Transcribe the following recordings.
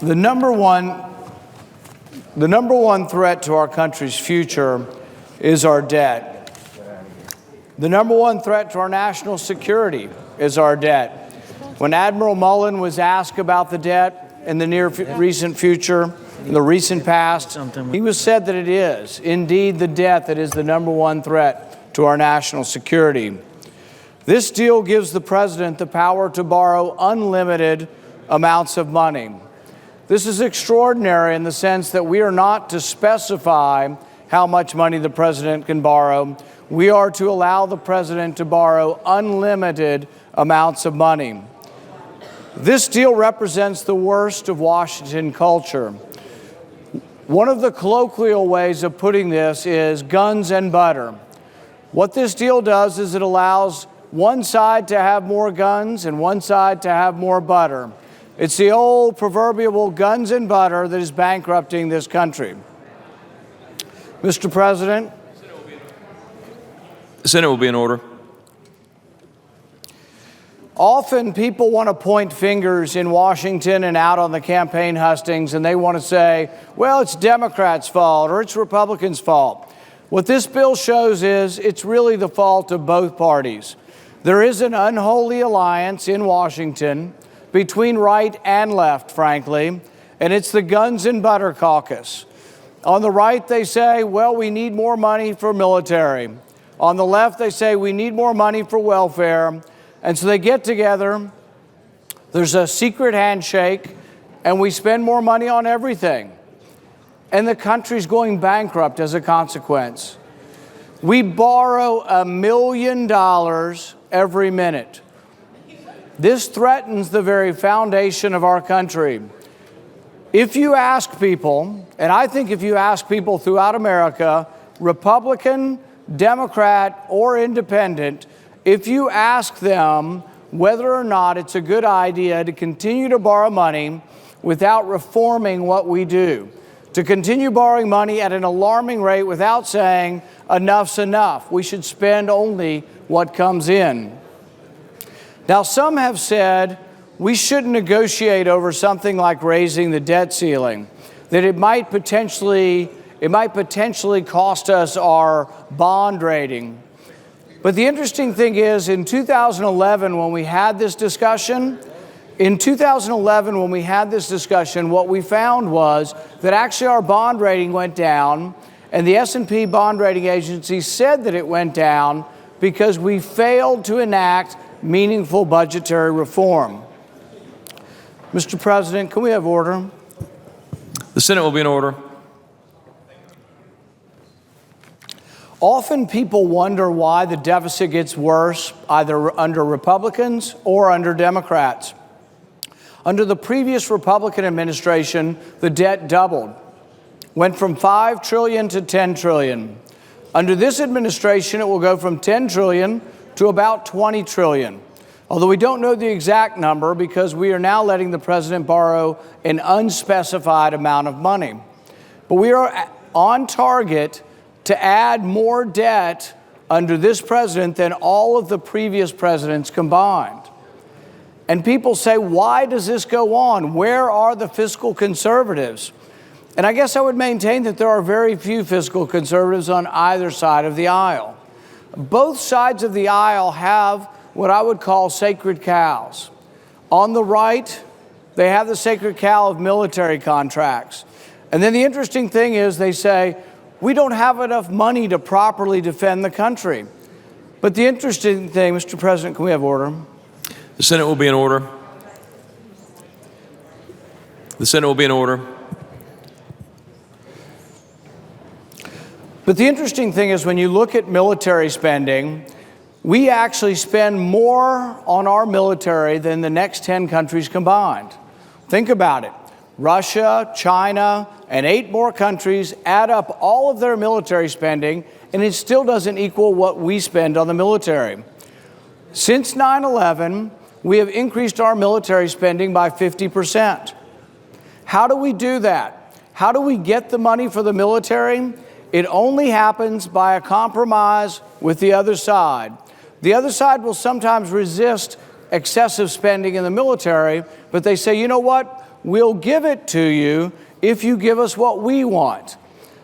The number one threat to our country's future is our debt. The number one threat to our national security is our debt. When Admiral Mullen was asked about the debt in the recent future, in the recent past, he was said that it is indeed the debt that is the number one threat to our national security. This deal gives the president the power to borrow unlimited amounts of money. This is extraordinary in the sense that we are not to specify how much money the president can borrow. We are to allow the president to borrow unlimited amounts of money. This deal represents the worst of Washington culture. One of the colloquial ways of putting this is guns and butter. What this deal does is it allows one side to have more guns and one side to have more butter. It's the old proverbial guns and butter that is bankrupting this country. Mr. President. The Senate will be in order. Often people want to point fingers in Washington and out on the campaign hustings, and they want to say, well, it's Democrats' fault or it's Republicans' fault. What this bill shows is it's really the fault of both parties. There is an unholy alliance in Washington between right and left, frankly, and it's the guns and butter caucus. On the right, they say, well, we need more money for military. On the left, they say we need more money for welfare. And so they get together, there's a secret handshake, and we spend more money on everything. And the country's going bankrupt as a consequence. We borrow $1 million every minute. This threatens the very foundation of our country. If you ask people, and I think if you ask people throughout America, Republican, Democrat, or Independent, if you ask them whether or not it's a good idea to continue to borrow money without reforming what we do, to continue borrowing money at an alarming rate without saying enough's enough, we should spend only what comes in. Now, some have said we shouldn't negotiate over something like raising the debt ceiling, that it might potentially cost us our bond rating. But the interesting thing is, in 2011, when we had this discussion, what we found was that actually our bond rating went down, and the S&P bond rating agency said that it went down because we failed to enact meaningful budgetary reform. Mr. President, can we have order? The Senate will be in order. Often people wonder why the deficit gets worse, either under Republicans or under Democrats. Under the previous Republican administration, the debt doubled, went from $5 trillion to $10 trillion. Under this administration, it will go from $10 trillion to about $20 trillion. Although we don't know the exact number because we are now letting the president borrow an unspecified amount of money. But we are on target to add more debt under this president than all of the previous presidents combined. And people say, why does this go on? Where are the fiscal conservatives? And I guess I would maintain that there are very few fiscal conservatives on either side of the aisle. Both sides of the aisle have what I would call sacred cows. On the right, they have the sacred cow of military contracts. And then the interesting thing is they say, we don't have enough money to properly defend the country. But the interesting thing, Mr. President, can we have order? The Senate will be in order. The Senate will be in order. But the interesting thing is when you look at military spending, we actually spend more on our military than the next 10 countries combined. Think about it. Russia, China, and 8 more countries add up all of their military spending, and it still doesn't equal what we spend on the military. Since 9/11, we have increased our military spending by 50%. How do we do that? How do we get the money for the military? It only happens by a compromise with the other side. The other side will sometimes resist excessive spending in the military, but they say, you know what? we'll give it to you if you give us what we want.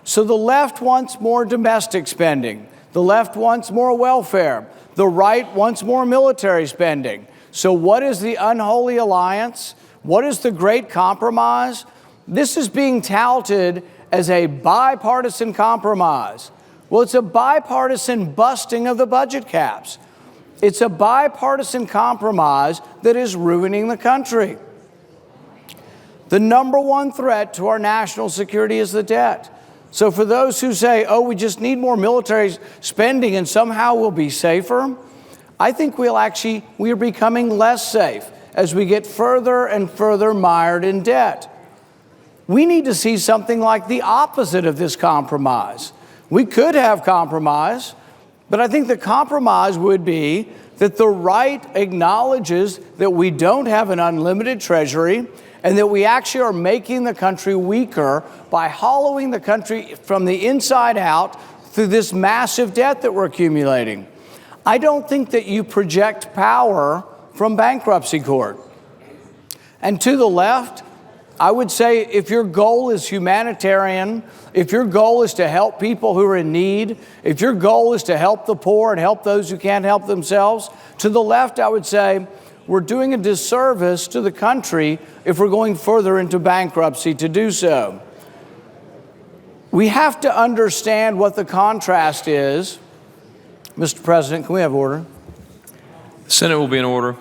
So the left wants more domestic spending. The left wants more welfare. The right wants more military spending. So what is the unholy alliance? What is the great compromise? This is being touted as a bipartisan compromise. Well, it's a bipartisan busting of the budget caps. It's a bipartisan compromise that is ruining the country. The number one threat to our national security is the debt. So for those who say, oh, we just need more military spending and somehow we'll be safer, I think we are becoming less safe as we get further and further mired in debt. We need to see something like the opposite of this compromise. We could have compromise, but I think the compromise would be that the right acknowledges that we don't have an unlimited treasury and that we actually are making the country weaker by hollowing the country from the inside out through this massive debt that we're accumulating. I don't think that you project power from bankruptcy court. And to the left, I would say if your goal is humanitarian, if your goal is to help people who are in need, if your goal is to help the poor and help those who can't help themselves, to the left, I would say we're doing a disservice to the country if we're going further into bankruptcy to do so. We have to understand what the contrast is. Mr. President, can we have order? The Senate will be in order.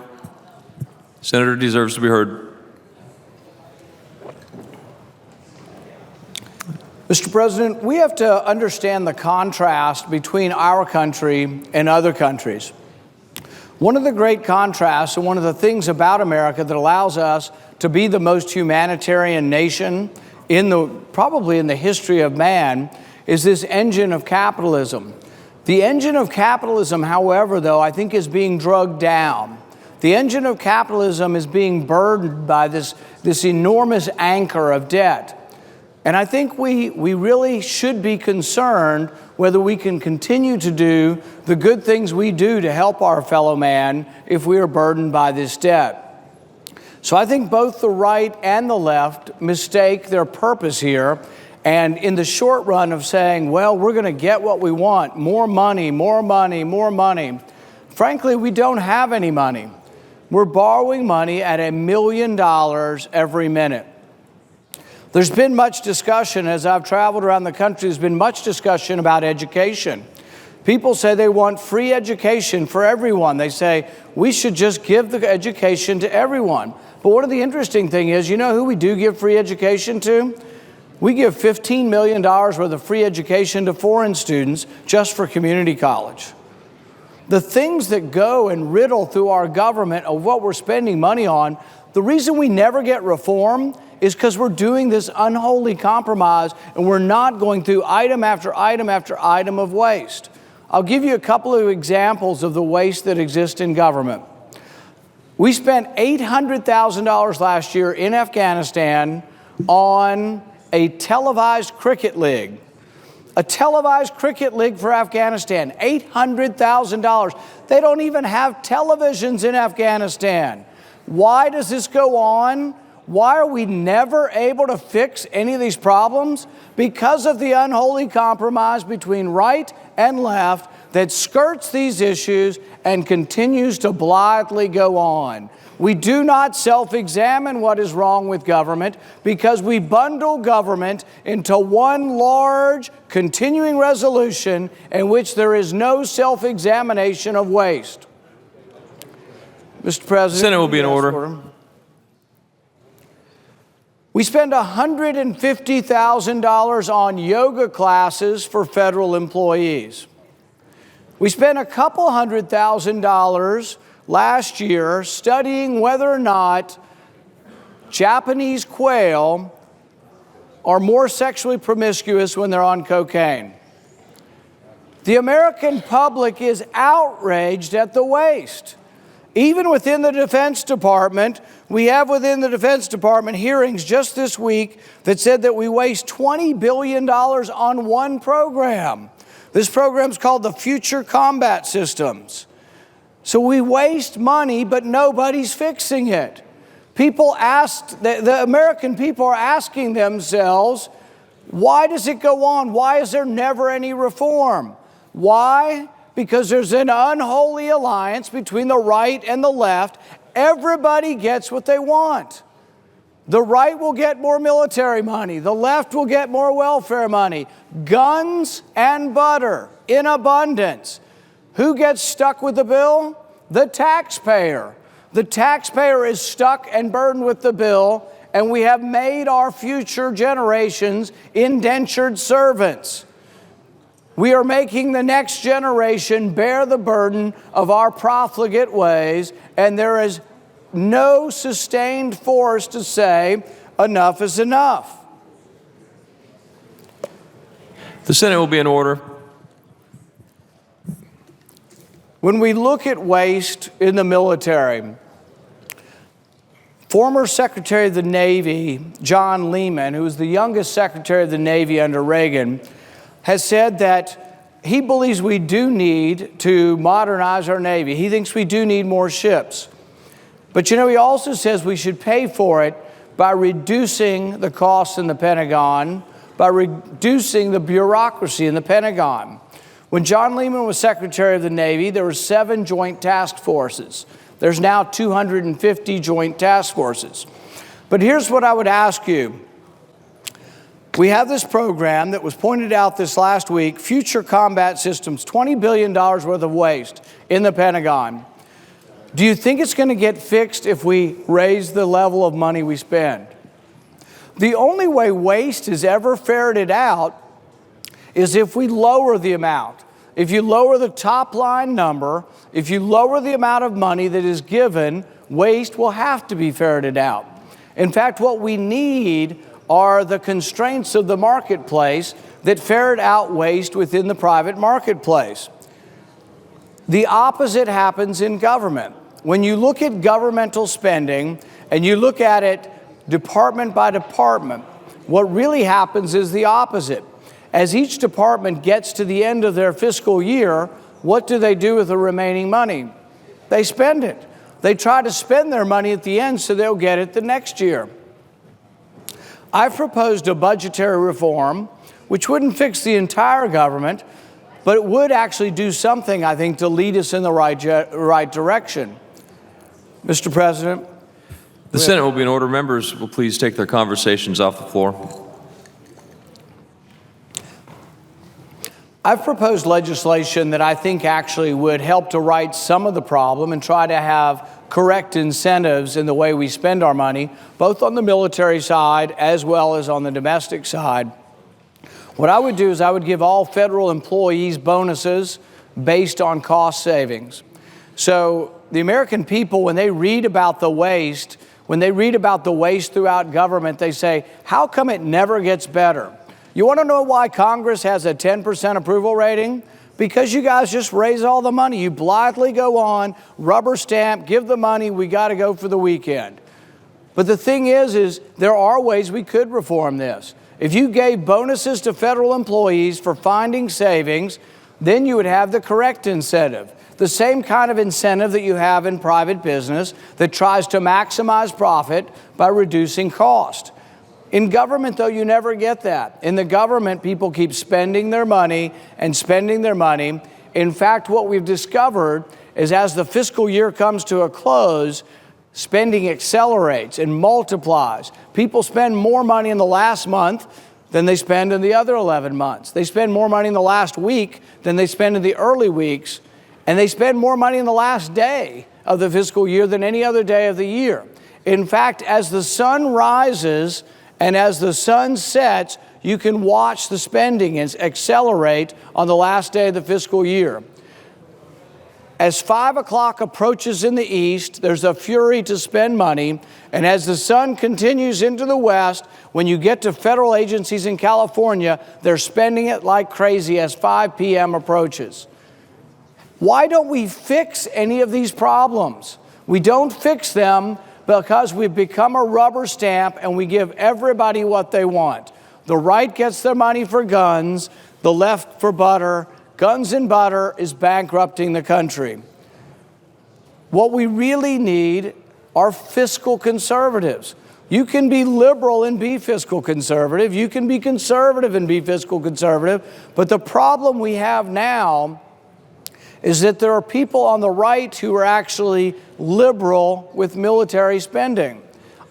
The senator deserves to be heard. Mr. President, we have to understand the contrast between our country and other countries. One of the great contrasts and one of the things about America that allows us to be the most humanitarian nation probably in the history of man is this engine of capitalism. The engine of capitalism, however, though, I think is being drugged down. The engine of capitalism is being burdened by this enormous anchor of debt. And I think we really should be concerned whether we can continue to do the good things we do to help our fellow man if we are burdened by this debt. So I think both the right and the left mistake their purpose here. And in the short run of saying, well, we're going to get what we want, more money, more money, more money. Frankly, we don't have any money. We're borrowing money at $1 million every minute. There's been much discussion as I've traveled around the country. There's been much discussion about education. People say they want free education for everyone. They say we should just give the education to everyone. But one of the interesting things is, you know who we do give free education to? We give $15 million worth of free education to foreign students just for community college. The things that go and riddle through our government of what we're spending money on, the reason we never get reform is because we're doing this unholy compromise and we're not going through item after item after item of waste. I'll give you a couple of examples of the waste that exists in government. We spent $800,000 last year in Afghanistan on a televised cricket league. A televised cricket league for Afghanistan, $800,000. They don't even have televisions in Afghanistan. Why does this go on? Why are we never able to fix any of these problems? Because of the unholy compromise between right and left that skirts these issues and continues to blithely go on. We do not self-examine what is wrong with government because we bundle government into one large continuing resolution in which there is no self-examination of waste. Mr. President, The Senate will be in order. We spend $150,000 on yoga classes for federal employees. We spent a couple $100,000 last year studying whether or not Japanese quail are more sexually promiscuous when they're on cocaine. The American public is outraged at the waste. Even within the Defense Department, we have within the Defense Department hearings just this week that said that we waste $20 billion on one program. This program is called the Future Combat Systems. So we waste money, but nobody's fixing it. The American people are asking themselves, why does it go on? Why is there never any reform? Why? Because there's an unholy alliance between the right and the left. Everybody gets what they want. The right will get more military money. The left will get more welfare money. Guns and butter in abundance. Who gets stuck with the bill? The taxpayer. The taxpayer is stuck and burdened with the bill, and we have made our future generations indentured servants. We are making the next generation bear the burden of our profligate ways, and there is no sustained force to say enough is enough. The Senate will be in order. When we look at waste in the military, former Secretary of the Navy, John Lehman, who was the youngest Secretary of the Navy under Reagan, has said that he believes we do need to modernize our Navy. He thinks we do need more ships. But he also says we should pay for it by reducing the costs in the Pentagon, by reducing the bureaucracy in the Pentagon. When John Lehman was Secretary of the Navy, there were 7 joint task forces. There's now 250 joint task forces. But here's what I would ask you. We have this program that was pointed out this last week, Future Combat Systems, $20 billion worth of waste in the Pentagon. Do you think it's going to get fixed if we raise the level of money we spend? The only way waste is ever ferreted out is if we lower the amount. If you lower the top line number, if you lower the amount of money that is given, waste will have to be ferreted out. In fact, what we need are the constraints of the marketplace that ferret out waste within the private marketplace. The opposite happens in government. When you look at governmental spending and you look at it department by department, what really happens is the opposite. As each department gets to the end of their fiscal year, what do they do with the remaining money? They spend it. They try to spend their money at the end so they'll get it the next year. I've proposed a budgetary reform which wouldn't fix the entire government, but it would actually do something, I think, to lead us in the right direction. Mr. President. The Senate will be in order. Members will please take their conversations off the floor. I've proposed legislation that I think actually would help to right some of the problem and try to have correct incentives in the way we spend our money, both on the military side as well as on the domestic side. What I would do is I would give all federal employees bonuses based on cost savings. So the American people, when they read about the waste, throughout government, they say, how come it never gets better? You want to know why Congress has a 10% approval rating? Because you guys just raise all the money. You blithely go on, rubber stamp, give the money, we got to go for the weekend. But the thing is there are ways we could reform this. If you gave bonuses to federal employees for finding savings, then you would have the correct incentive. The same kind of incentive that you have in private business that tries to maximize profit by reducing cost. In government, though, you never get that. In the government, people keep spending their money and spending their money. In fact, what we've discovered is as the fiscal year comes to a close, spending accelerates and multiplies. People spend more money in the last month than they spend in the other 11 months. They spend more money in the last week than they spend in the early weeks. And they spend more money in the last day of the fiscal year than any other day of the year. In fact, as the sun rises and as the sun sets, you can watch the spending accelerate on the last day of the fiscal year. As 5 o'clock approaches in the east, there's a fury to spend money. And as the sun continues into the west, when you get to federal agencies in California, they're spending it like crazy as 5 p.m. approaches. Why don't we fix any of these problems? We don't fix them because we've become a rubber stamp and we give everybody what they want. The right gets their money for guns, the left for butter. Guns and butter is bankrupting the country. What we really need are fiscal conservatives. You can be liberal and be fiscal conservative. You can be conservative and be fiscal conservative. But the problem we have now is that there are people on the right who are actually liberal with military spending.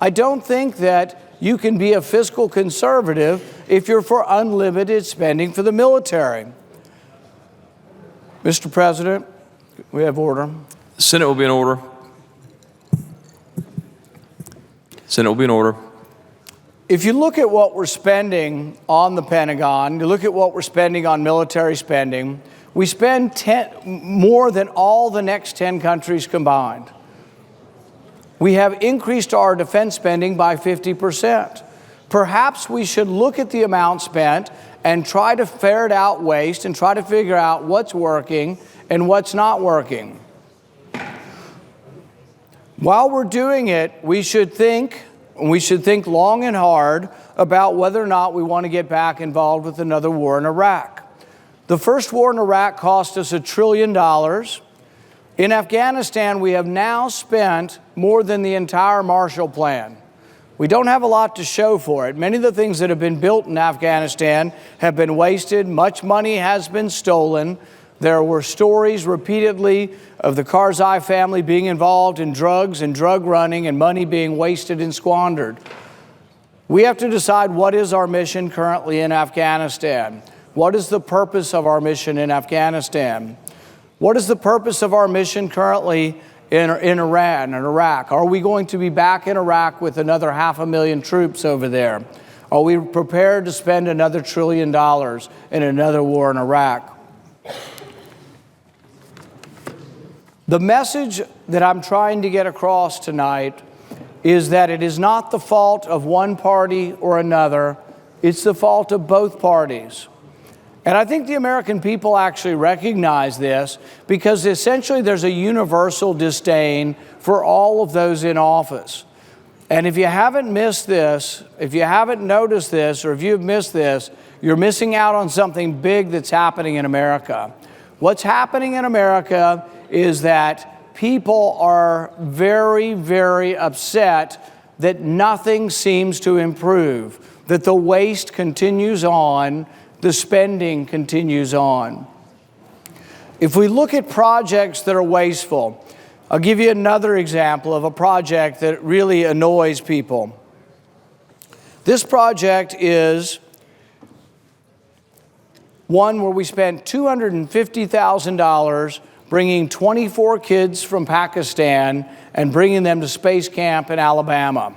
I don't think that you can be a fiscal conservative if you're for unlimited spending for the military. Mr. President, we have order. The Senate will be in order. Senate will be in order. If you look at what we're spending on the Pentagon, you look at what we're spending on military spending, we spend more than all the next 10 countries combined. We have increased our defense spending by 50%. Perhaps we should look at the amount spent and try to ferret out waste and try to figure out what's working and what's not working. While we're doing it, we should think long and hard about whether or not we want to get back involved with another war in Iraq. The first war in Iraq cost us $1 trillion. In Afghanistan, we have now spent more than the entire Marshall Plan. We don't have a lot to show for it. Many of the things that have been built in Afghanistan have been wasted. Much money has been stolen. There were stories repeatedly of the Karzai family being involved in drugs and drug running and money being wasted and squandered. We have to decide what is our mission currently in Afghanistan. What is the purpose of our mission in Afghanistan? What is the purpose of our mission currently in Iran and Iraq? Are we going to be back in Iraq with another 500,000 troops over there? Are we prepared to spend another $1 trillion in another war in Iraq? The message that I'm trying to get across tonight is that it is not the fault of one party or another, it's the fault of both parties. And I think the American people actually recognize this because essentially there's a universal disdain for all of those in office. And if you haven't missed this, if you haven't noticed this, or if you've missed this, you're missing out on something big that's happening in America. What's happening in America is that people are very, very upset that nothing seems to improve, that the waste continues on, the spending continues on. If we look at projects that are wasteful, I'll give you another example of a project that really annoys people. This project is one where we spent $250,000 bringing 24 kids from Pakistan and bringing them to space camp in Alabama.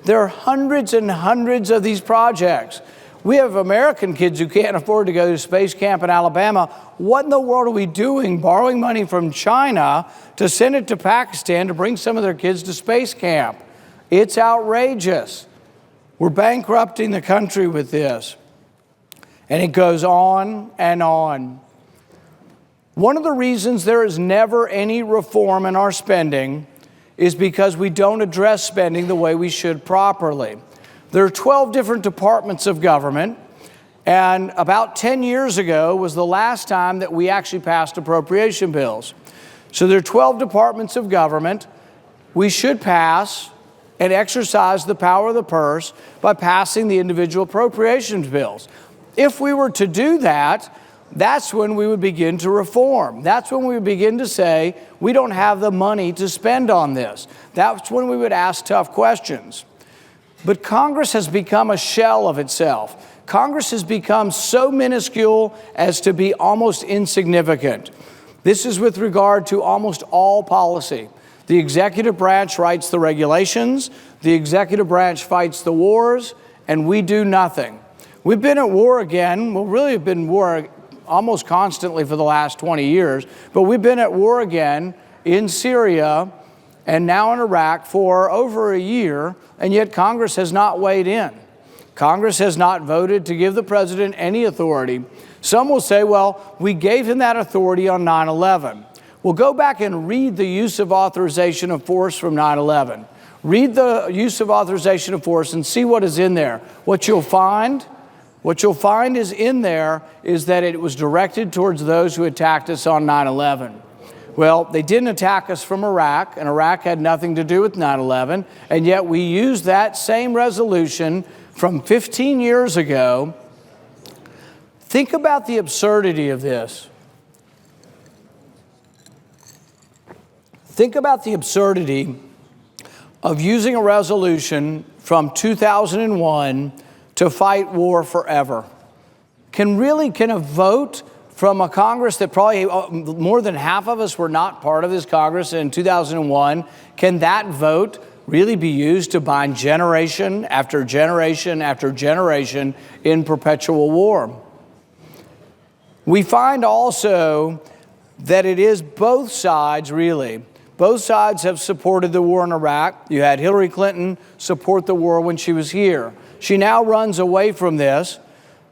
There are hundreds and hundreds of these projects. We have American kids who can't afford to go to space camp in Alabama. What in the world are we doing, borrowing money from China to send it to Pakistan to bring some of their kids to space camp? It's outrageous. We're bankrupting the country with this. And it goes on and on. One of the reasons there is never any reform in our spending is because we don't address spending the way we should properly. There are 12 different departments of government, and about 10 years ago was the last time that we actually passed appropriation bills. So there are 12 departments of government. We should pass and exercise the power of the purse by passing the individual appropriations bills. If we were to do that, that's when we would begin to reform. That's when we would begin to say, we don't have the money to spend on this. That's when we would ask tough questions. But Congress has become a shell of itself. Congress has become so minuscule as to be almost insignificant. This is with regard to almost all policy. The executive branch writes the regulations, the executive branch fights the wars, and we do nothing. We've been at war again. Well, really have been at war almost constantly for the last 20 years, but we've been at war again in Syria and now in Iraq for over a year, and yet Congress has not weighed in. Congress has not voted to give the president any authority. Some will say, well, we gave him that authority on 9/11. Well, go back and read the use of authorization of force from 9/11. Read the use of authorization of force and see what is in there. What you'll find is in there is that it was directed towards those who attacked us on 9/11. Well, they didn't attack us from Iraq, and Iraq had nothing to do with 9/11, and yet we used that same resolution from 15 years ago. Think about the absurdity of this. Think about the absurdity of using a resolution from 2001 to fight war forever. Can a vote from a Congress that probably more than half of us were not part of this Congress in 2001, can that vote really be used to bind generation after generation after generation in perpetual war? We find also that it is both sides, really. Both sides have supported the war in Iraq. You had Hillary Clinton support the war when she was here. She now runs away from this,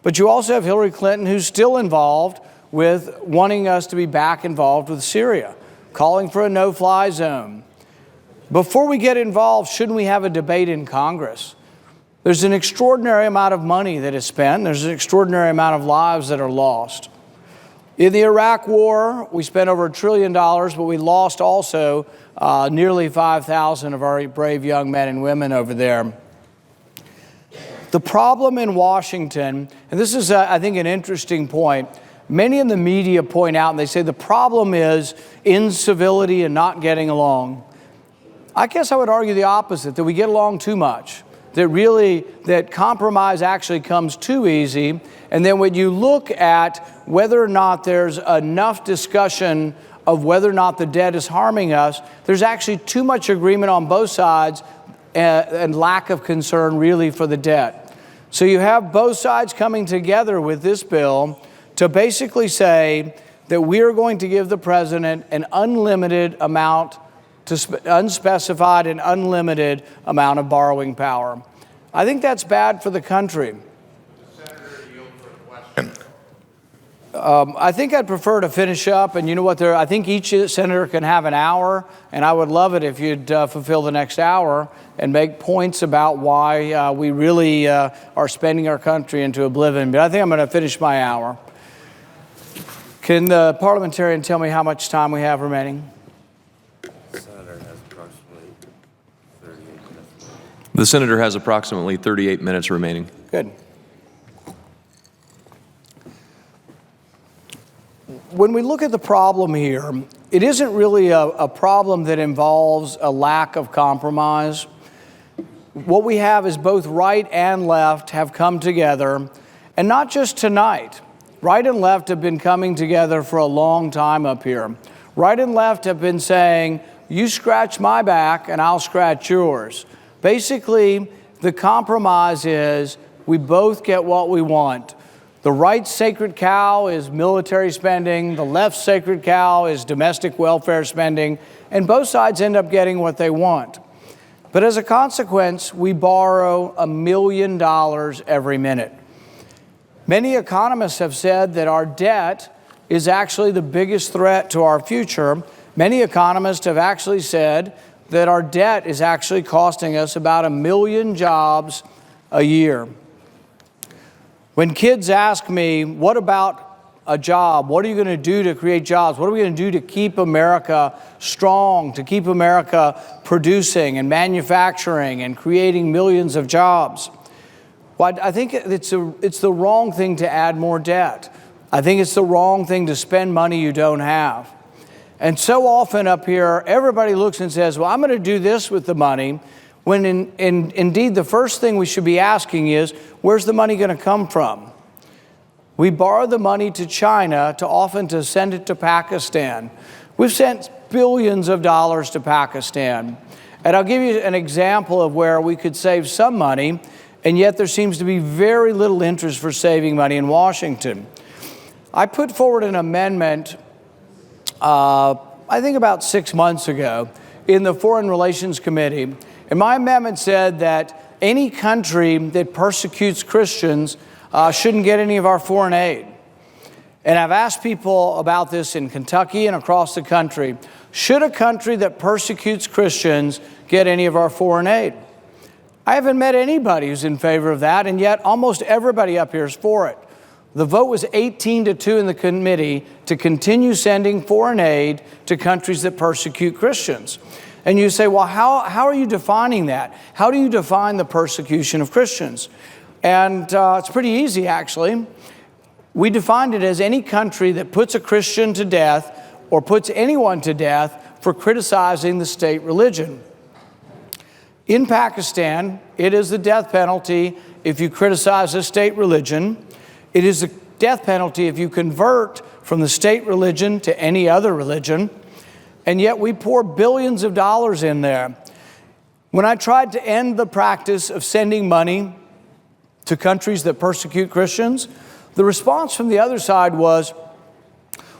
but you also have Hillary Clinton, who's still involved with wanting us to be back involved with Syria, calling for a no-fly zone. Before we get involved, shouldn't we have a debate in Congress? There's an extraordinary amount of money that is spent. There's an extraordinary amount of lives that are lost. In the Iraq War, we spent over $1 trillion, but we lost also nearly 5,000 of our brave young men and women over there. The problem in Washington, and this is, I think, an interesting point, many in the media point out, and they say the problem is incivility and not getting along. I guess I would argue the opposite, that we get along too much, that compromise actually comes too easy. And then when you look at whether or not there's enough discussion of whether or not the debt is harming us, there's actually too much agreement on both sides and lack of concern really for the debt. So you have both sides coming together with this bill to basically say that we are going to give the president an unlimited amount, unspecified and unlimited amount of borrowing power. I think that's bad for the country. I think I'd prefer to finish up, and you know what? I think each senator can have an hour, and I would love it if you'd fulfill the next hour and make points about why we really are spending our country into oblivion. But I think I'm going to finish my hour. Can the parliamentarian tell me how much time we have remaining? The senator has approximately 38 minutes remaining. Good. When we look at the problem here, it isn't really a problem that involves a lack of compromise. What we have is both right and left have come together, and not just tonight. Right and left have been coming together for a long time up here. Right and left have been saying, you scratch my back and I'll scratch yours. Basically, the compromise is we both get what we want. The right's sacred cow is military spending. The left's sacred cow is domestic welfare spending. And both sides end up getting what they want. But as a consequence, we borrow $1 million every minute. Many economists have said that our debt is actually the biggest threat to our future. Many economists have actually said that our debt is actually costing us about 1 million jobs a year. When kids ask me, what about a job? What are you going to do to create jobs? What are we going to do to keep America strong, to keep America producing and manufacturing and creating millions of jobs? Well, I think it's the wrong thing to add more debt. I think it's the wrong thing to spend money you don't have. And so often up here, everybody looks and says, well, I'm going to do this with the money, when indeed the first thing we should be asking is, where's the money going to come from? We borrow the money to China to send it to Pakistan. We've sent billions of dollars to Pakistan. And I'll give you an example of where we could save some money, and yet there seems to be very little interest for saving money in Washington. I put forward an amendment I think about 6 months ago in the Foreign Relations Committee. And my amendment said that any country that persecutes Christians shouldn't get any of our foreign aid. And I've asked people about this in Kentucky and across the country. Should a country that persecutes Christians get any of our foreign aid? I haven't met anybody who's in favor of that, and yet almost everybody up here is for it. The vote was 18-2 in the committee to continue sending foreign aid to countries that persecute Christians. And you say, well, how are you defining that? How do you define the persecution of Christians? And it's pretty easy, actually. We defined it as any country that puts a Christian to death or puts anyone to death for criticizing the state religion. In Pakistan, it is the death penalty if you criticize the state religion. It is the death penalty if you convert from the state religion to any other religion. And yet we pour billions of dollars in there. When I tried to end the practice of sending money to countries that persecute Christians, the response from the other side was,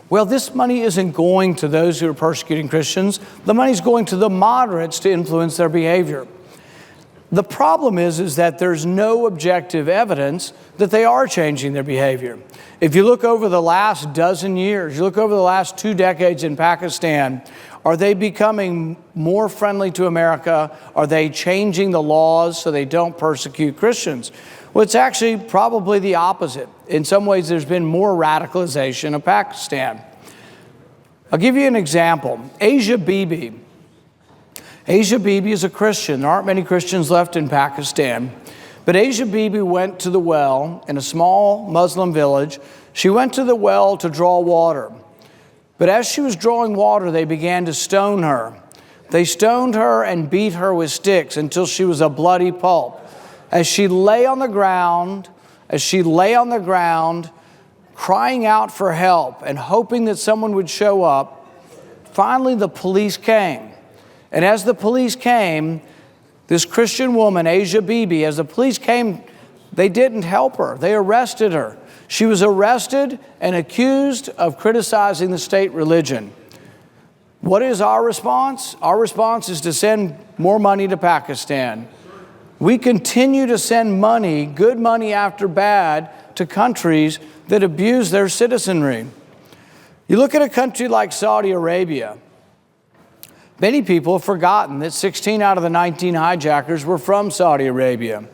well, this money isn't going to those who are persecuting Christians. The money's going to the moderates to influence their behavior. The problem is that there's no objective evidence that they are changing their behavior. If you look over the last dozen years, you look over the last 2 decades in Pakistan, are they becoming more friendly to America? Are they changing the laws so they don't persecute Christians? Well, it's actually probably the opposite. In some ways, there's been more radicalization of Pakistan. I'll give you an example. Asia Bibi. Asia Bibi is a Christian. There aren't many Christians left in Pakistan. But Asia Bibi went to the well in a small Muslim village. She went to the well to draw water. But as she was drawing water, they began to stone her. They stoned her and beat her with sticks until she was a bloody pulp. As she lay on the ground, crying out for help and hoping that someone would show up, finally the police came. And as the police came, this Christian woman, Asia Bibi, as the police came, they didn't help her. They arrested her. She was arrested and accused of criticizing the state religion. What is our response? Our response is to send more money to Pakistan. We continue to send money, good money after bad, to countries that abuse their citizenry. You look at a country like Saudi Arabia. Many people have forgotten that 16 out of the 19 hijackers were from Saudi Arabia.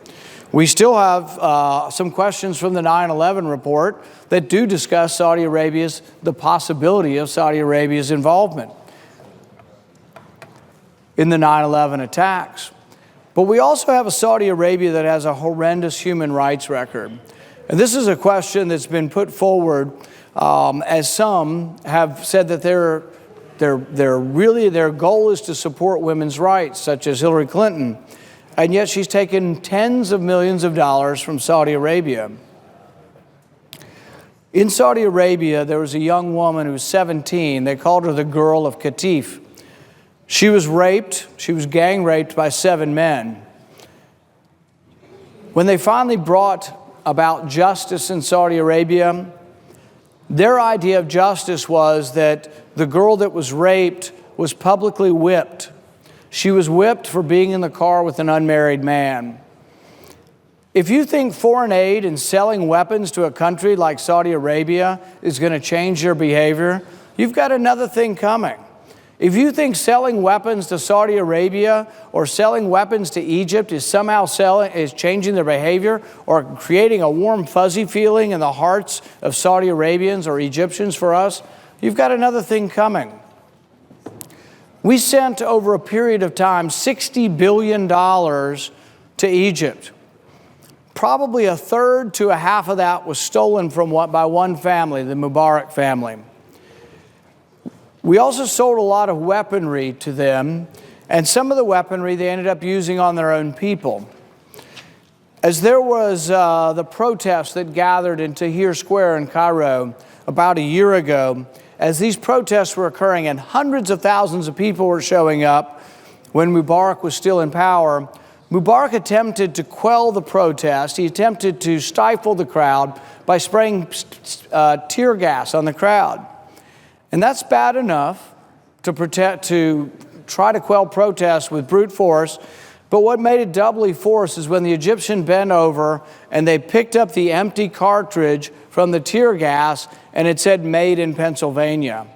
We still have some questions from the 9/11 report that do discuss the possibility of Saudi Arabia's involvement in the 9/11 attacks. But we also have a Saudi Arabia that has a horrendous human rights record. And this is a question that's been put forward as some have said that their goal is to support women's rights, such as Hillary Clinton. And yet she's taken tens of millions of dollars from Saudi Arabia. In Saudi Arabia, there was a young woman who was 17. They called her the Girl of Qatif. She was raped. She was gang raped by 7 men. When they finally brought about justice in Saudi Arabia, their idea of justice was that the girl that was raped was publicly whipped. She was whipped for being in the car with an unmarried man. If you think foreign aid and selling weapons to a country like Saudi Arabia is going to change your behavior, you've got another thing coming. If you think selling weapons to Saudi Arabia or selling weapons to Egypt is somehow changing their behavior or creating a warm, fuzzy feeling in the hearts of Saudi Arabians or Egyptians for us, you've got another thing coming. We sent over a period of time $60 billion to Egypt. Probably a third to a half of that was stolen by one family, the Mubarak family. We also sold a lot of weaponry to them, and some of the weaponry they ended up using on their own people. As there was the protest that gathered in Tahrir Square in Cairo about a year ago, as these protests were occurring and hundreds of thousands of people were showing up when Mubarak was still in power, Mubarak attempted to quell the protest. He attempted to stifle the crowd by spraying tear gas on the crowd. And that's bad enough to try to quell protests with brute force. But what made it doubly force is when the Egyptian bent over and they picked up the empty cartridge from the tear gas and it said "Made in Pennsylvania."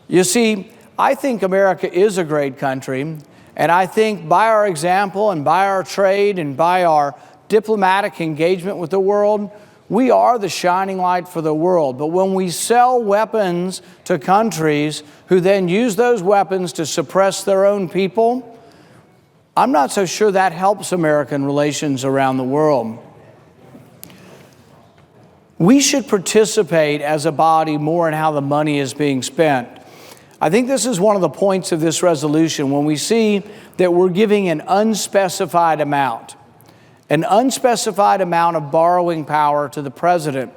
You see, I think America is a great country. And I think by our example and by our trade and by our diplomatic engagement with the world, We are the shining light for the world. But when we sell weapons to countries who then use those weapons to suppress their own people, I'm not so sure that helps American relations around the world. We should participate as a body more in how the money is being spent. I think this is one of the points of this resolution when we see that we're giving an unspecified amount of borrowing power to the president.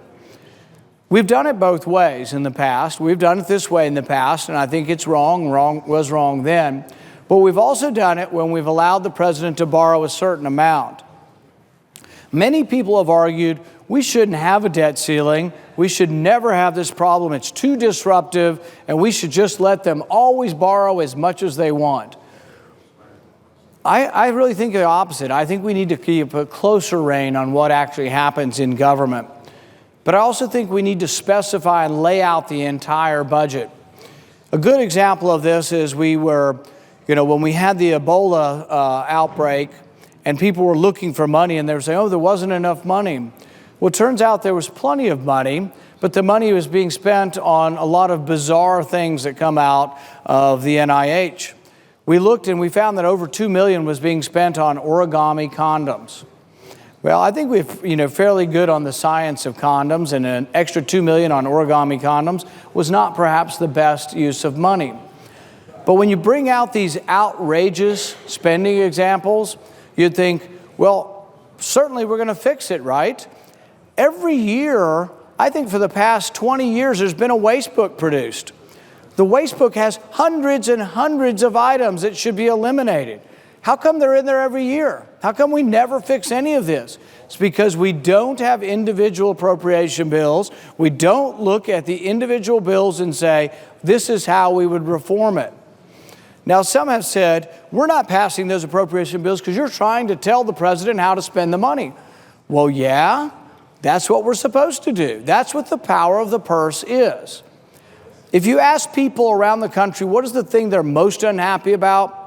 We've done it both ways in the past. We've done it this way in the past, and I think it's wrong was wrong then. But we've also done it when we've allowed the president to borrow a certain amount. Many people have argued we shouldn't have a debt ceiling. We should never have this problem. It's too disruptive, and we should just let them always borrow as much as they want. I really think the opposite. I think we need to keep a closer rein on what actually happens in government. But I also think we need to specify and lay out the entire budget. A good example of this is when we had the Ebola outbreak and people were looking for money and they were saying, oh, there wasn't enough money. Well, it turns out there was plenty of money, but the money was being spent on a lot of bizarre things that come out of the NIH. We looked and we found that over $2 million was being spent on origami condoms. Well, I think we're fairly good on the science of condoms, and an extra $2 million on origami condoms was not perhaps the best use of money. But when you bring out these outrageous spending examples, you'd think, well, certainly we're going to fix it, right? Every year, I think for the past 20 years, there's been a waste book produced. The waste book has hundreds and hundreds of items that should be eliminated. How come they're in there every year? How come we never fix any of this? It's because we don't have individual appropriation bills. We don't look at the individual bills and say, this is how we would reform it. Now, some have said, we're not passing those appropriation bills because you're trying to tell the president how to spend the money. Well, yeah, that's what we're supposed to do. That's what the power of the purse is. If you ask people around the country, what is the thing they're most unhappy about?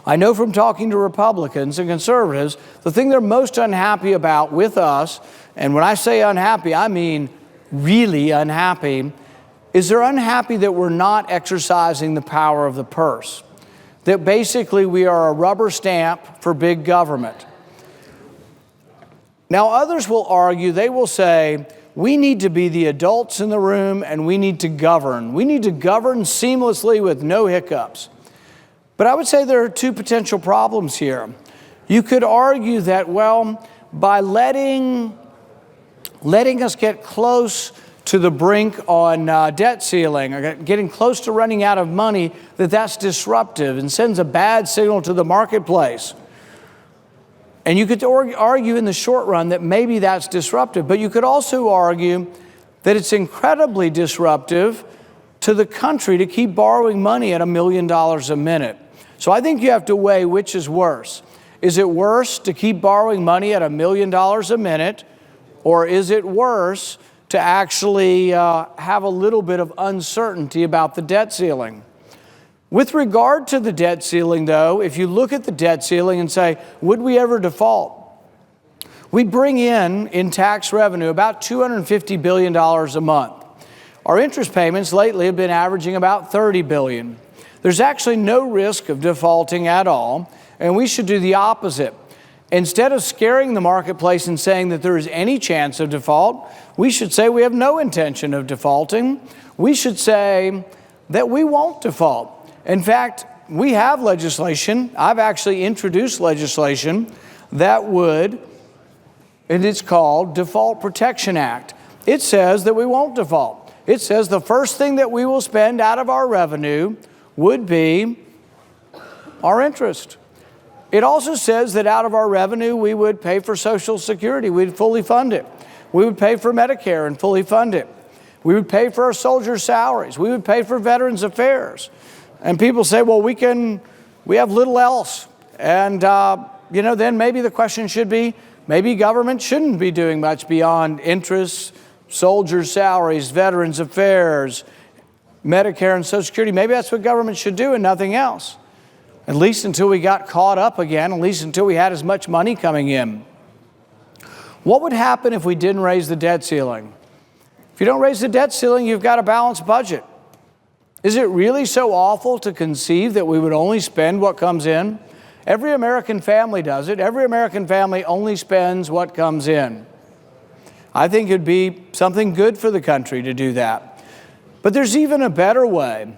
I know from talking to Republicans and conservatives, the thing they're most unhappy about with us, and when I say unhappy, I mean really unhappy, is they're unhappy that we're not exercising the power of the purse. That basically we are a rubber stamp for big government. Now, others will argue, they will say, we need to be the adults in the room and we need to govern. We need to govern seamlessly with no hiccups. But I would say there are two potential problems here. You could argue that, well, by letting us get close to the brink on debt ceiling, or getting close to running out of money, that's disruptive and sends a bad signal to the marketplace. And you could argue in the short run that maybe that's disruptive, but you could also argue that it's incredibly disruptive to the country to keep borrowing money at $1 million a minute. So I think you have to weigh which is worse. Is it worse to keep borrowing money at $1 million a minute, or is it worse to actually have a little bit of uncertainty about the debt ceiling? With regard to the debt ceiling, though, if you look at the debt ceiling and say, would we ever default? We bring in tax revenue about $250 billion a month. Our interest payments lately have been averaging about $30 billion. There's actually no risk of defaulting at all, and we should do the opposite. Instead of scaring the marketplace and saying that there is any chance of default, we should say we have no intention of defaulting. We should say that we won't default. In fact, we have legislation. I've actually introduced legislation that would, and it's called Default Protection Act. It says that we won't default. It says the first thing that we will spend out of our revenue would be our interest. It also says that out of our revenue, we would pay for Social Security. We'd fully fund it. We would pay for Medicare and fully fund it. We would pay for our soldiers' salaries. We would pay for Veterans Affairs. And people say, well, we have little else. And, then maybe the question should be, maybe government shouldn't be doing much beyond interest, soldiers' salaries, Veterans Affairs, Medicare and Social Security. Maybe that's what government should do and nothing else. At least until we got caught up again, at least until we had as much money coming in. What would happen if we didn't raise the debt ceiling? If you don't raise the debt ceiling, you've got a balanced budget. Is it really so awful to conceive that we would only spend what comes in? Every American family does it. Every American family only spends what comes in. I think it'd be something good for the country to do that. But there's even a better way.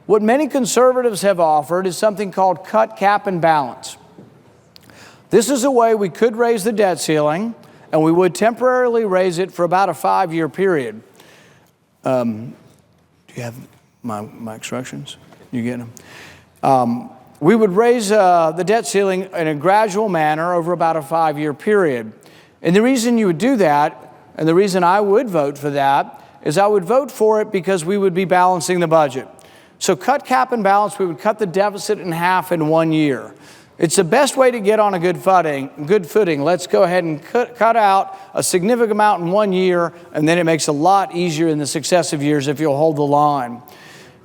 What many conservatives have offered is something called cut, cap, and balance. This is a way we could raise the debt ceiling, and we would temporarily raise it for about a 5-year period. Do you have my instructions? You get them? We would raise the debt ceiling in a gradual manner over about a 5-year period. And the reason you would do that, and the reason I would vote for that, is I would vote for it because we would be balancing the budget. So cut, cap, and balance, we would cut the deficit in half in 1 year. It's the best way to get on a good footing. Let's go ahead and cut out a significant amount in 1 year, and then it makes it a lot easier in the successive years if you'll hold the line.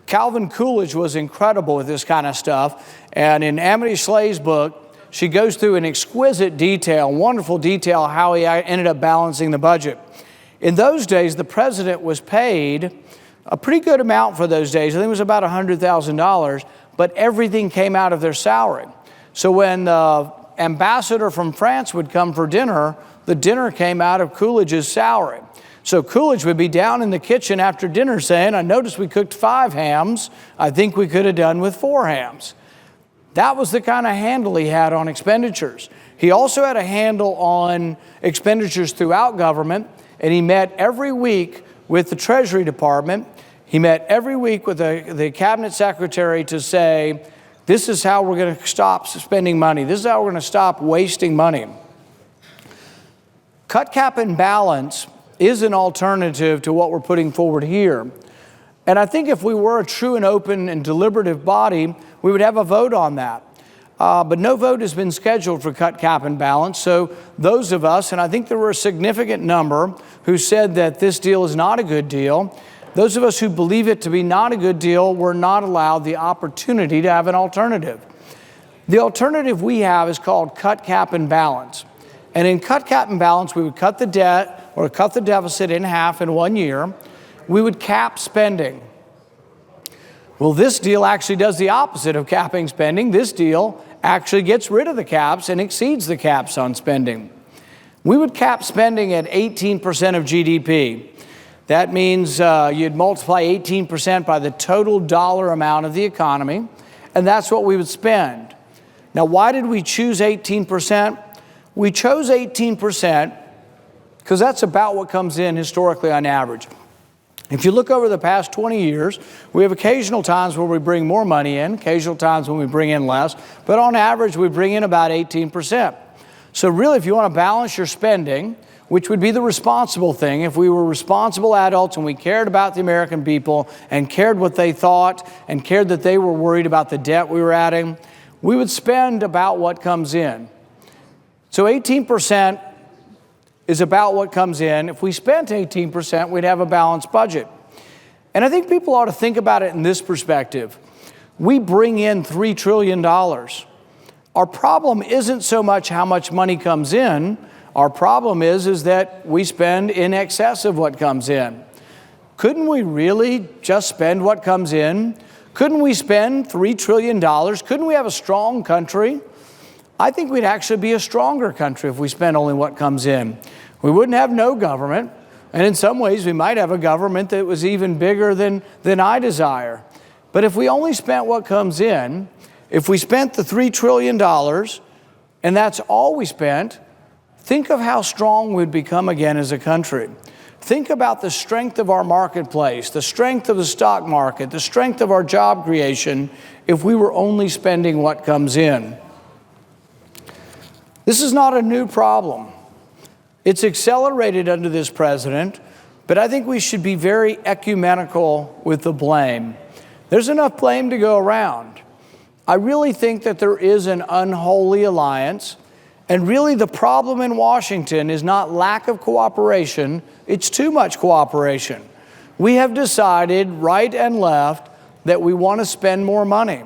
Calvin Coolidge was incredible with this kind of stuff, and in Amity Slay's book, she goes through in exquisite detail, wonderful detail, how he ended up balancing the budget. In those days, the president was paid a pretty good amount for those days. I think it was about $100,000, but everything came out of their salary. So when the ambassador from France would come for dinner, the dinner came out of Coolidge's salary. So Coolidge would be down in the kitchen after dinner saying, I noticed we cooked 5 hams. I think we could have done with 4 hams. That was the kind of handle he had on expenditures. He also had a handle on expenditures throughout government, and he met every week with the Treasury Department. He met every week with the Cabinet Secretary to say, this is how we're going to stop spending money. This is how we're going to stop wasting money. Cut, cap, and balance is an alternative to what we're putting forward here. And I think if we were a true and open and deliberative body, we would have a vote on that. But no vote has been scheduled for cut, cap, and balance. So those of us, and I think there were a significant number who said that this deal is not a good deal, those of us who believe it to be not a good deal were not allowed the opportunity to have an alternative. The alternative we have is called cut, cap, and balance. And in cut, cap, and balance, we would cut the debt or cut the deficit in half in 1 year. We would cap spending. Well, this deal actually does the opposite of capping spending. This deal actually gets rid of the caps and exceeds the caps on spending. We would cap spending at 18% of GDP. That means you'd multiply 18% by the total dollar amount of the economy, and that's what we would spend. Now, why did we choose 18%? We chose 18% because that's about what comes in historically on average. If you look over the past 20 years, we have occasional times where we bring more money in, occasional times when we bring in less, but on average, we bring in about 18%. So really, if you want to balance your spending, which would be the responsible thing, if we were responsible adults and we cared about the American people and cared what they thought and cared that they were worried about the debt we were adding, we would spend about what comes in. So 18% is about what comes in. If we spent 18%, we'd have a balanced budget. And I think people ought to think about it in this perspective. We bring in $3 trillion. Our problem isn't so much how much money comes in. Our problem is that we spend in excess of what comes in. Couldn't we really just spend what comes in? Couldn't we spend $3 trillion? Couldn't we have a strong country? I think we'd actually be a stronger country if we spent only what comes in. We wouldn't have no government, and in some ways we might have a government that was even bigger than I desire. But if we only spent what comes in, if we spent the $3 trillion, and that's all we spent, think of how strong we'd become again as a country. Think about the strength of our marketplace, the strength of the stock market, the strength of our job creation if we were only spending what comes in. This is not a new problem. It's accelerated under this president, but I think we should be very ecumenical with the blame. There's enough blame to go around. I really think that there is an unholy alliance, and really the problem in Washington is not lack of cooperation, it's too much cooperation. We have decided, right and left, that we want to spend more money,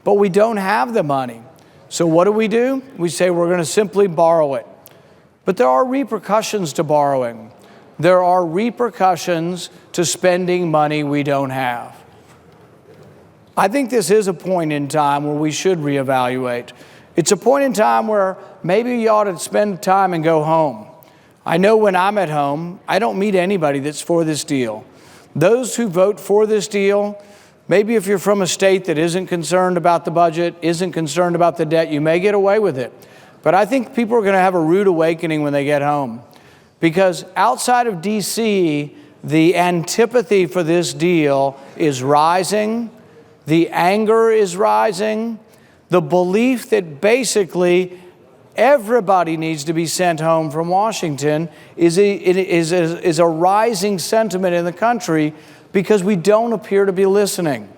but we don't have the money. So what do? We say we're going to simply borrow it. But there are repercussions to borrowing. There are repercussions to spending money we don't have. I think this is a point in time where we should reevaluate. It's a point in time where maybe you ought to spend time and go home. I know when I'm at home, I don't meet anybody that's for this deal. Those who vote for this deal, maybe if you're from a state that isn't concerned about the budget, isn't concerned about the debt, you may get away with it. But I think people are going to have a rude awakening when they get home. Because outside of D.C., the antipathy for this deal is rising. The anger is rising. The belief that basically everybody needs to be sent home from Washington is a rising sentiment in the country because we don't appear to be listening.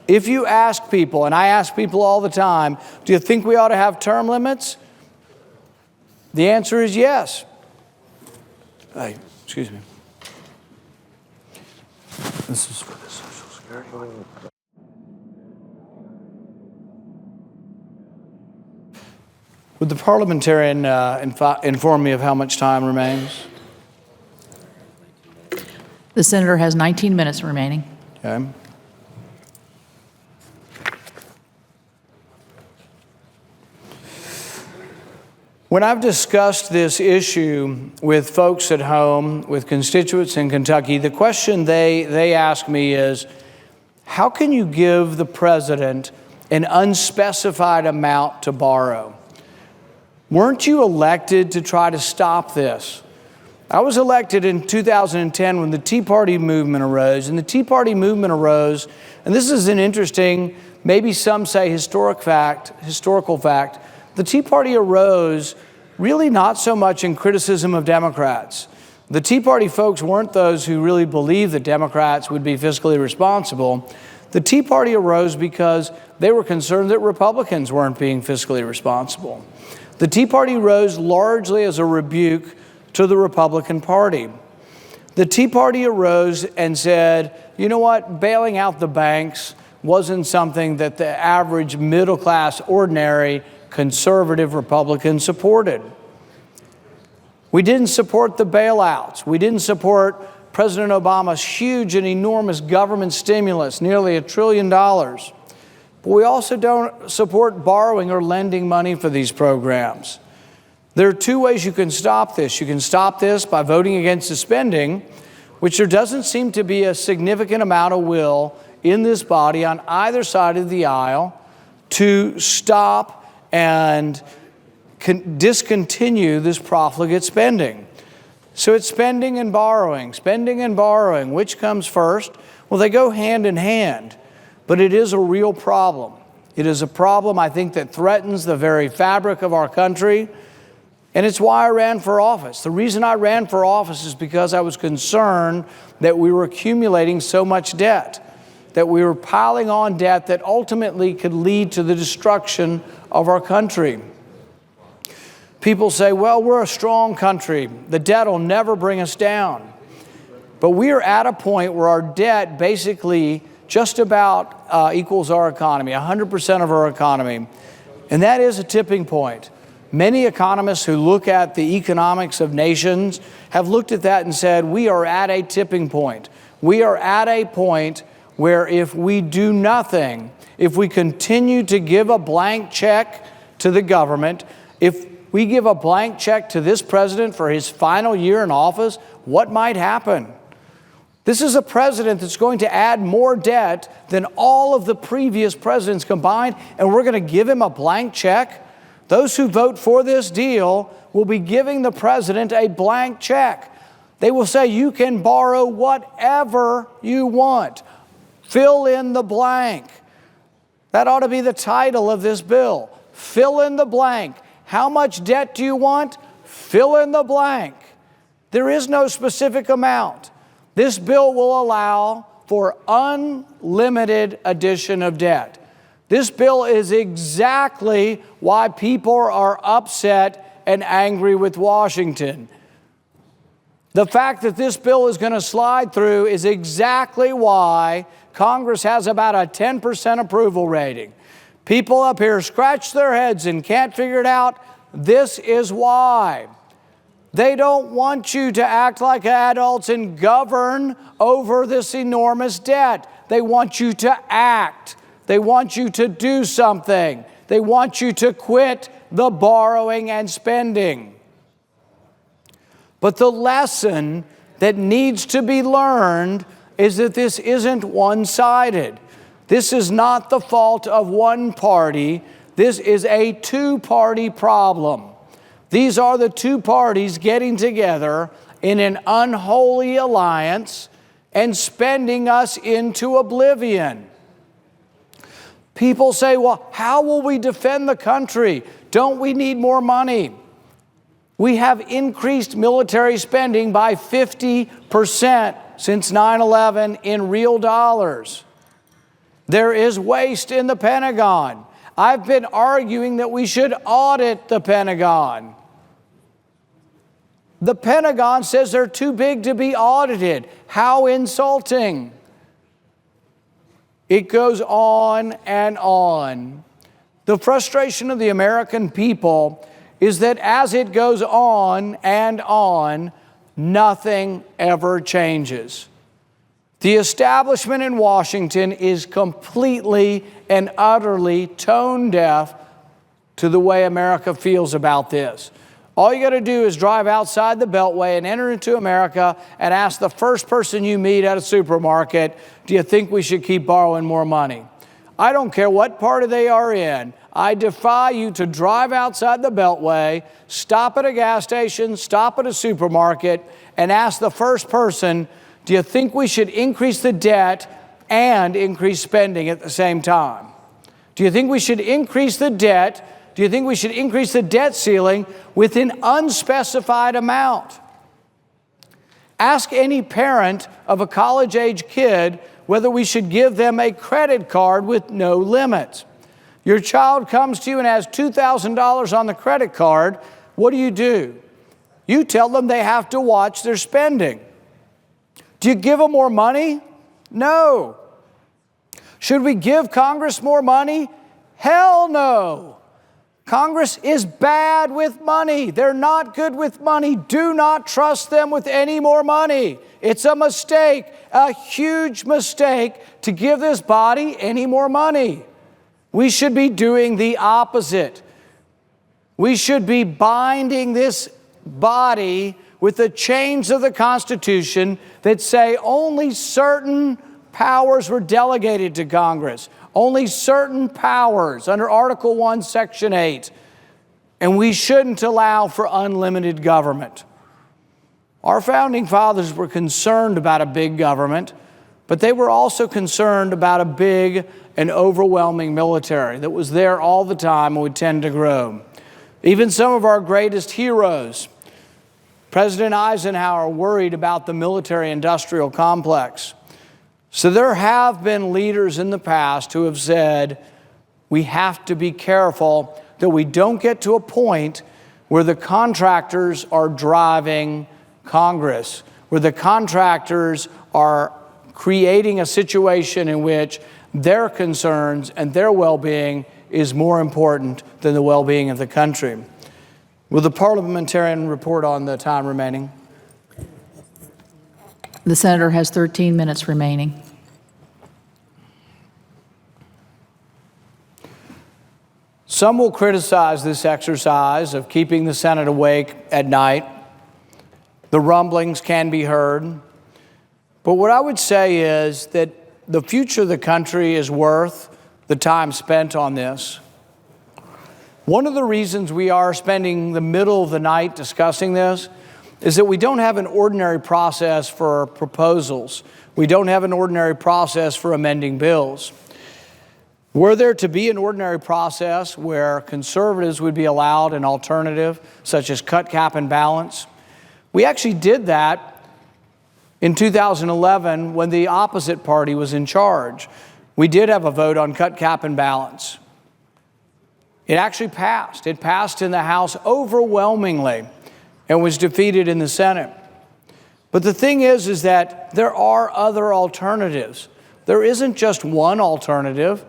If you ask people, and I ask people all the time, do you think we ought to have term limits? The answer is yes. Hey, excuse me. This is for the Social Security. Would the parliamentarian inform me of how much time remains? The senator has 19 minutes remaining. Okay. When I've discussed this issue with folks at home, with constituents in Kentucky, the question they ask me is, how can you give the president an unspecified amount to borrow? Weren't you elected to try to stop this? I was elected in 2010 when the Tea Party movement arose, and the Tea Party movement arose, and this is an interesting, maybe some say historical fact, the Tea Party arose really not so much in criticism of Democrats. The Tea Party folks weren't those who really believed that Democrats would be fiscally responsible. The Tea Party arose because they were concerned that Republicans weren't being fiscally responsible. The Tea Party rose largely as a rebuke to the Republican Party. The Tea Party arose and said, you know what, bailing out the banks wasn't something that the average middle-class, ordinary, conservative Republican supported. We didn't support the bailouts. We didn't support President Obama's huge and enormous government stimulus, nearly $1 trillion. But we also don't support borrowing or lending money for these programs. There are two ways you can stop this. You can stop this by voting against the spending, which there doesn't seem to be a significant amount of will in this body on either side of the aisle to stop and discontinue this profligate spending. So it's spending and borrowing. Which comes first? Well, they go hand in hand, but it is a real problem. It is a problem, I think, that threatens the very fabric of our country, and it's why I ran for office. The reason I ran for office is because I was concerned that we were accumulating so much debt, that we were piling on debt that ultimately could lead to the destruction of our country. People say, well, we're a strong country. The debt will never bring us down. But we are at a point where our debt basically just about equals our economy, 100% of our economy. And that is a tipping point. Many economists who look at the economics of nations have looked at that and said, we are at a tipping point. We are at a point where if we do nothing, if we continue to give a blank check to the government, if we give a blank check to this president for his final year in office, what might happen? This is a president that's going to add more debt than all of the previous presidents combined, and we're going to give him a blank check? Those who vote for this deal will be giving the president a blank check. They will say, you can borrow whatever you want. Fill in the blank. That ought to be the title of this bill. Fill in the blank. How much debt do you want? Fill in the blank. There is no specific amount. This bill will allow for unlimited addition of debt. This bill is exactly why people are upset and angry with Washington. The fact that this bill is going to slide through is exactly why Congress has about a 10% approval rating. People up here scratch their heads and can't figure it out. This is why. They don't want you to act like adults and govern over this enormous debt. They want you to act. They want you to do something. They want you to quit the borrowing and spending. But the lesson that needs to be learned is that this isn't one-sided. This is not the fault of one party. This is a two-party problem. These are the two parties getting together in an unholy alliance and spending us into oblivion. People say, well, how will we defend the country? Don't we need more money? We have increased military spending by 50% since 9/11 in real dollars. There is waste in the Pentagon. I've been arguing that we should audit the Pentagon. The Pentagon says they're too big to be audited. How insulting. It goes on and on. The frustration of the American people is that as it goes on and on, nothing ever changes. The establishment in Washington is completely and utterly tone deaf to the way America feels about this. All you got to do is drive outside the Beltway and enter into America and ask the first person you meet at a supermarket, do you think we should keep borrowing more money? I don't care what party they are in. I defy you to drive outside the Beltway, stop at a gas station, stop at a supermarket, and ask the first person, do you think we should increase the debt and increase spending at the same time? Do you think we should increase the debt? Do you think we should increase the debt ceiling with an unspecified amount? Ask any parent of a college-age kid whether we should give them a credit card with no limit. Your child comes to you and has $2,000 on the credit card. What do? You tell them they have to watch their spending. Do you give them more money? No. Should we give Congress more money? Hell no. Congress is bad with money. They're not good with money. Do not trust them with any more money. It's a mistake, a huge mistake, to give this body any more money. We should be doing the opposite. We should be binding this body with the chains of the Constitution that say only certain powers were delegated to Congress. Only certain powers under Article 1, Section 8. And we shouldn't allow for unlimited government. Our founding fathers were concerned about a big government, but they were also concerned about a big and overwhelming military that was there all the time and would tend to grow. Even some of our greatest heroes, President Eisenhower, worried about the military-industrial complex. So there have been leaders in the past who have said, we have to be careful that we don't get to a point where the contractors are driving Congress, where the contractors are creating a situation in which their concerns and their well-being is more important than the well-being of the country. Will the parliamentarian report on the time remaining? The senator has 13 minutes remaining. Some will criticize this exercise of keeping the Senate awake at night. The rumblings can be heard. But what I would say is that the future of the country is worth the time spent on this. One of the reasons we are spending the middle of the night discussing this is that we don't have an ordinary process for proposals. We don't have an ordinary process for amending bills. Were there to be an ordinary process where conservatives would be allowed an alternative, such as cut, cap, and balance? We actually did that in 2011 when the opposite party was in charge. We did have a vote on cut, cap, and balance. It actually passed. It passed in the House overwhelmingly and was defeated in the Senate. But the thing is that there are other alternatives. There isn't just one alternative.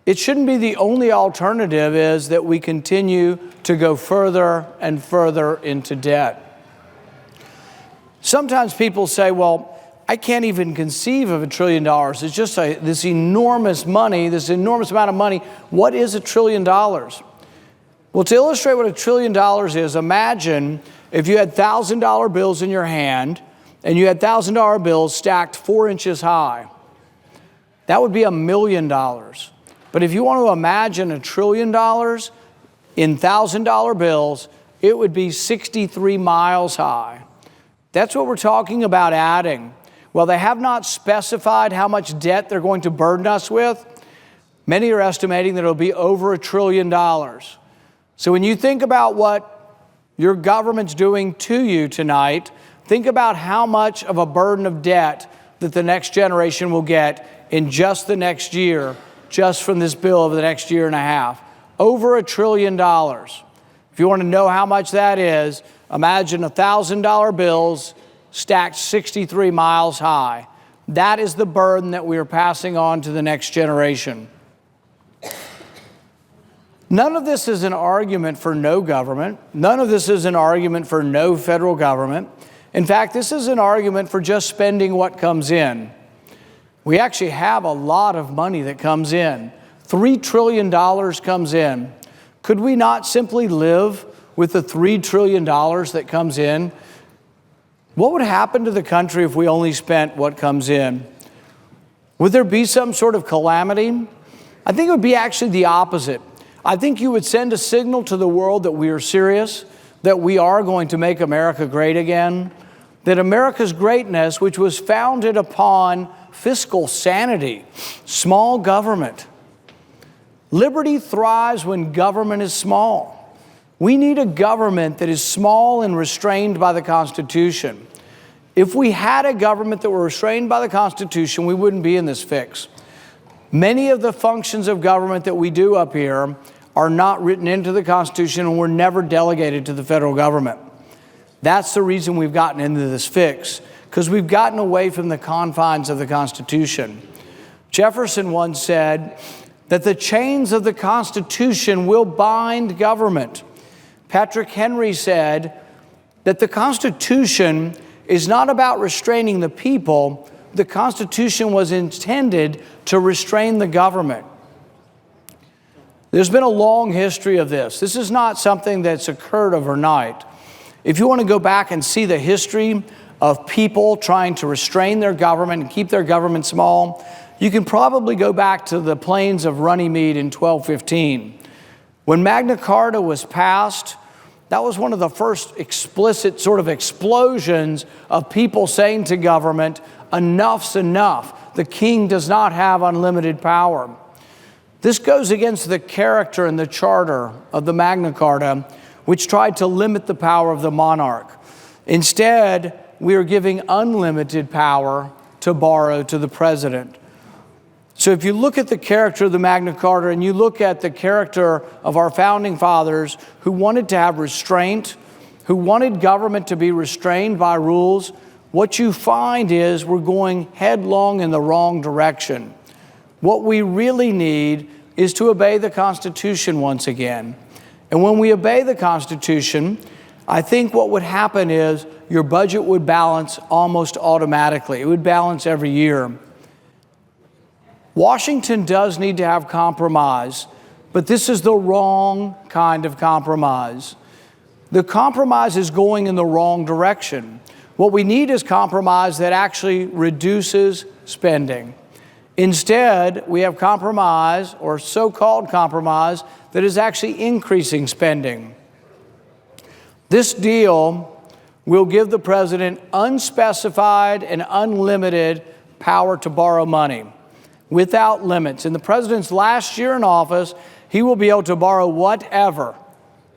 It shouldn't be the only alternative is that we continue to go further and further into debt. Sometimes people say, well, I can't even conceive of $1 trillion. It's just this enormous money, this enormous amount of money. What is $1 trillion? Well, to illustrate what $1 trillion is, imagine if you had $1,000 bills in your hand and you had $1,000 bills stacked 4 inches high. That would be $1 million. But if you want to imagine $1 trillion in $1,000 bills, it would be 63 miles high. That's what we're talking about adding. Well, they have not specified how much debt they're going to burden us with. Many are estimating that it'll be over $1 trillion. So when you think about what your government's doing to you tonight, think about how much of a burden of debt that the next generation will get in just the next year, just from this bill over the next year and a half. Over $1 trillion. If you want to know how much that is, imagine $1,000 bills stacked 63 miles high. That is the burden that we are passing on to the next generation. None of this is an argument for no government. None of this is an argument for no federal government. In fact, this is an argument for just spending what comes in. We actually have a lot of money that comes in. $3 trillion comes in. Could we not simply live with the $3 trillion that comes in? What would happen to the country if we only spent what comes in? Would there be some sort of calamity? I think it would be actually the opposite. I think you would send a signal to the world that we are serious, that we are going to make America great again, that America's greatness, which was founded upon fiscal sanity, small government. Liberty thrives when government is small. We need a government that is small and restrained by the Constitution. If we had a government that were restrained by the Constitution, we wouldn't be in this fix. Many of the functions of government that we do up here are not written into the Constitution and were never delegated to the federal government. That's the reason we've gotten into this fix, because we've gotten away from the confines of the Constitution. Jefferson once said that the chains of the Constitution will bind government. Patrick Henry said that the Constitution is not about restraining the people. The Constitution was intended to restrain the government. There's been a long history of this. This is not something that's occurred overnight. If you want to go back and see the history of people trying to restrain their government and keep their government small, you can probably go back to the plains of Runnymede in 1215. When Magna Carta was passed, that was one of the first explicit sort of explosions of people saying to government, enough's enough. The king does not have unlimited power. This goes against the character and the charter of the Magna Carta, which tried to limit the power of the monarch. Instead, we are giving unlimited power to borrow to the president. So if you look at the character of the Magna Carta and you look at the character of our founding fathers who wanted to have restraint, who wanted government to be restrained by rules, what you find is we're going headlong in the wrong direction. What we really need is to obey the Constitution once again. And when we obey the Constitution, I think what would happen is your budget would balance almost automatically. It would balance every year. Washington does need to have compromise, but this is the wrong kind of compromise. The compromise is going in the wrong direction. What we need is compromise that actually reduces spending. Instead, we have compromise, or so-called compromise, that is actually increasing spending. This deal will give the president unspecified and unlimited power to borrow money without limits. In the president's last year in office, he will be able to borrow whatever,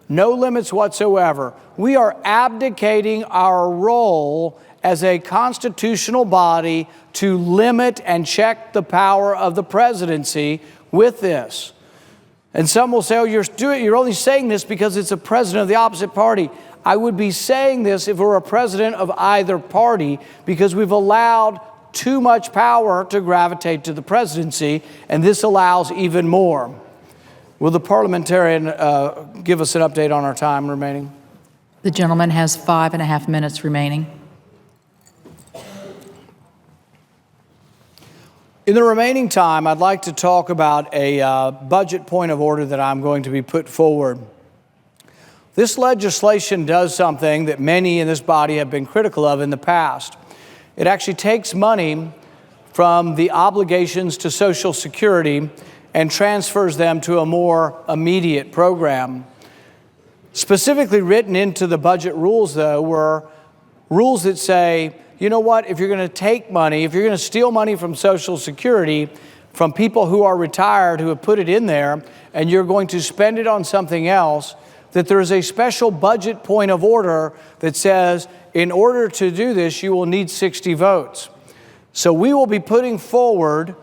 no limits whatsoever. We are abdicating our role as a constitutional body to limit and check the power of the presidency with this. And some will say, oh, you're only saying this because it's a president of the opposite party. I would be saying this if it were a president of either party, because we've allowed too much power to gravitate to the presidency, and this allows even more. Will the parliamentarian give us an update on our time remaining? The gentleman has 5.5 minutes remaining. In the remaining time, I'd like to talk about a budget point of order that I'm going to be put forward. This legislation does something that many in this body have been critical of in the past. It actually takes money from the obligations to Social Security and transfers them to a more immediate program. Specifically written into the budget rules, though, were rules that say, you know what, if you're going to take money, if you're going to steal money from Social Security, from people who are retired who have put it in there, and you're going to spend it on something else, that there is a special budget point of order that says, in order to do this, you will need 60 votes. So we will be putting forward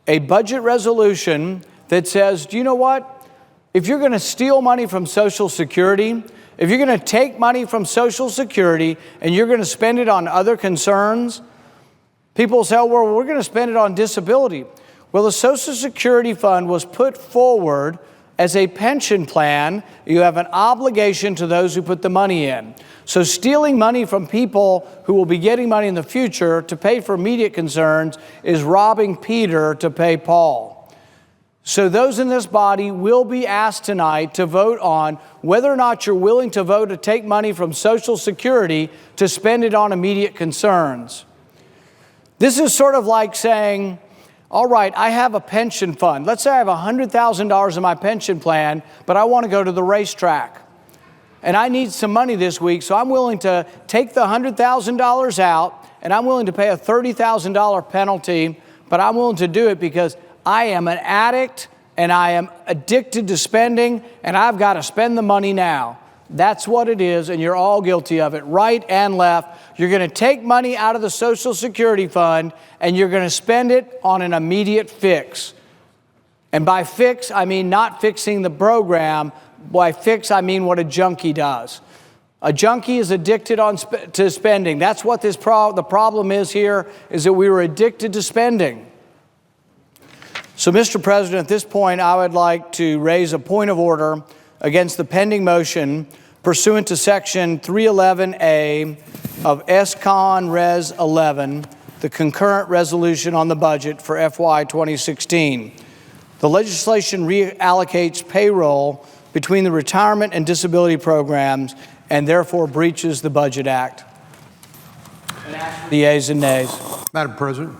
a budget resolution that says, do you know what? If you're going to steal money from Social Security, if you're going to take money from Social Security and you're going to spend it on other concerns, people say, well, we're going to spend it on disability. Well, the Social Security Fund was put forward as a pension plan. You have an obligation to those who put the money in. So stealing money from people who will be getting money in the future to pay for immediate concerns is robbing Peter to pay Paul. So those in this body will be asked tonight to vote on whether or not you're willing to vote to take money from Social Security to spend it on immediate concerns. This is sort of like saying, all right, I have a pension fund. Let's say I have $100,000 in my pension plan, but I want to go to the racetrack. And I need some money this week, so I'm willing to take the $100,000 out, and I'm willing to pay a $30,000 penalty, but I'm willing to do it because I am an addict, and I am addicted to spending, and I've got to spend the money now. That's what it is, and you're all guilty of it, right and left. You're going to take money out of the Social Security Fund, and you're going to spend it on an immediate fix. And by fix, I mean not fixing the program. By fix, I mean what a junkie does. A junkie is addicted to spending. That's what the problem is here, is that we were addicted to spending. So, Mr. President, at this point, I would like to raise a point of order against the pending motion pursuant to Section 311A of S-Con Res 11, the concurrent resolution on the budget for FY 2016. The legislation reallocates payroll between the retirement and disability programs and therefore breaches the Budget Act. And ask for the yeas and nays. Madam President.